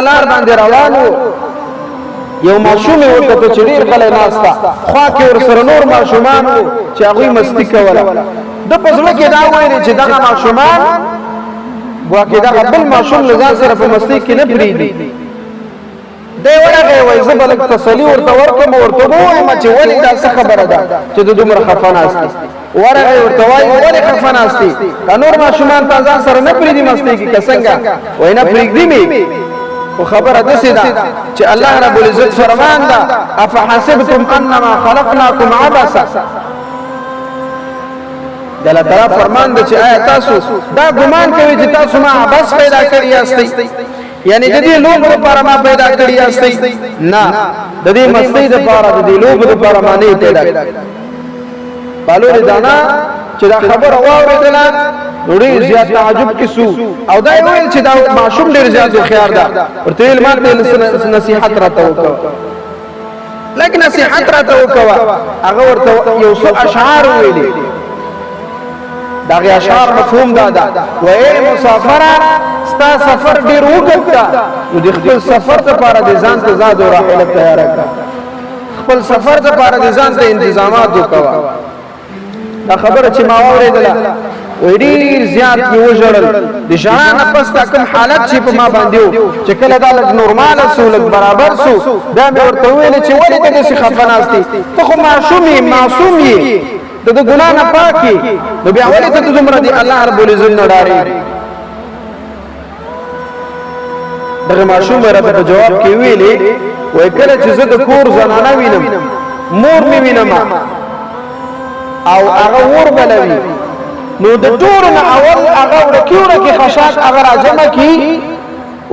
لار باندې روانو یو ماشوم ورته چې ډیر غلی ناستا خوا کې ورسره نور ماشومان چې هغوی مستی کوله د په زړه کې دا ویلې چې دغه ماشومان ګواکې دغه بل ماشوم له ځان سره په مستی کې نه پرېږدي دی ورغی وایي زه به لږ تسلي ورته ورکړم ورته ووایم چې ولې دا څه خبره ده چې د دومره خفه ناست دي ورغی ورته وایي ولې خفه ناست دي که نور ماشومان تا ځان سره نه پرېږدي مستۍ کې که څنګه وایي نه پرېږدي مې خو خبره داسې ده چې الله رب العزت فرمان ده افحسبتم انما خلقناکم عبثا د الله تعالی فرمان ده چې آیا تاسو دا ګمان کوئ چې تاسو ما عبث پیدا کړي یاستئ یعنی د دې لوبو لپاره ما پیدا کړی یاستئ نه د دې مستۍ لپاره د دې لوبو لپاره ما نه پیدا کړی بالو دانا چې دا خبره واورېدله نو ډېر زیات تعجب کې سو او دا ویل چې دا ماشوم ډېر زیات هوښیار ده ورته ویل ما ته نصیحت راته وکړه لږ نصیحت راته وکړه هغه ورته یو څو اشعار ویلي دغه اشعار مفهوم دا ده وای مسافره ستا سفر ډیر وګت نو د خپل سفر لپاره د ځان ته زاد او راحله تیار کړه خپل سفر لپاره د ځان ته تنظیمات وکړه دا خبره چې ما اوریدله وای ډیر زیات یې وژړل د ژړا پس تا کوم حالت چې په ما باندې چې کله دا لږ نورمال سو لږ برابر سو دا مې ورته ویل چې ولې ته داسې خفه ناستې ته خو معصوم یې معصوم یې ته د ګناه نه پاک یې نو بیا ولې ته دومره د الله رب العزت نه ډارې دغه ماشوم راته په جواب کې ویلې وای کله چې زه د کور زنانه وینم مور مې وینم او هغه ور بلوي نو د ټول نه اول هغه ورکیوړه کې خشاک هغه راجمه کی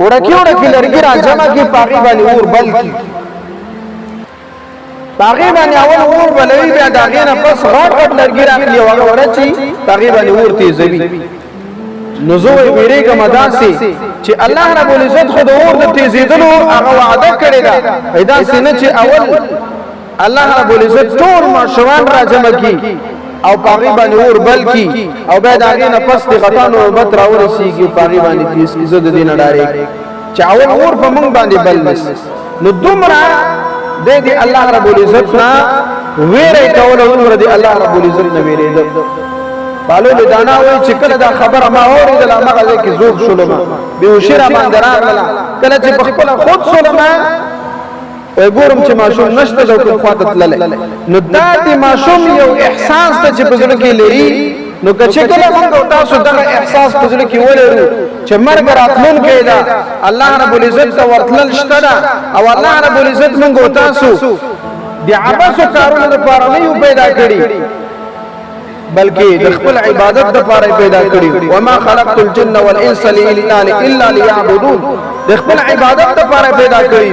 ورکیوړه کې لرګي راجمه کی پاغي باندې ور بل کی پاغي باندې اول ور بلوي بیا داغه نه پس غټ غټ لرګي راغلي او هغه ورچی پاغي باندې ور تیزوي نو زه ویریګه مداسي چې الله رب العزت خود اور د تیزیدلو هغه وعده کړی دا پیدا سینه چې اول الله رب العزت ټول ماشومان راجمه کی او پاغي باندې اور بل کی او بیا داغه نه پس د غټانو نوبت راورسیږي پاغي باندې پیس عزت دین ډاري چې اول اور په مونږ باندې بل نس نو دومره د دې الله رب العزت نا ویره کول او ور دي الله رب العزت نه ویره ده بالو له دانا وای چې کله دا خبره ما اوریدل هغه کې زوب شولم به وشرا باندې راغله کله چې خپل خود شولم وای ګورم چې ماشوم نشته د کوم خواته تلل نو دا دې ماشوم یو احساس ته چې په ځل کې لري نو کچې کله موږ تاسو دغه احساس په ځل کې ولرو چې مرګ راتلون کېدا الله رب العزت ته ورتلل شته او الله رب العزت موږ تاسو د عبادت کارونو لپاره نه پیدا کړی بلکې د خپل عبادت لپاره پیدا کړی وما خلقت الجن والانس الا ليعبدون د خپل عبادت لپاره پیدا کړی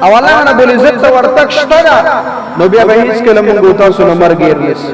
او الله رب العزت ورتک شته نو بیا به هیڅ کله موږ تاسو نه مرګ یې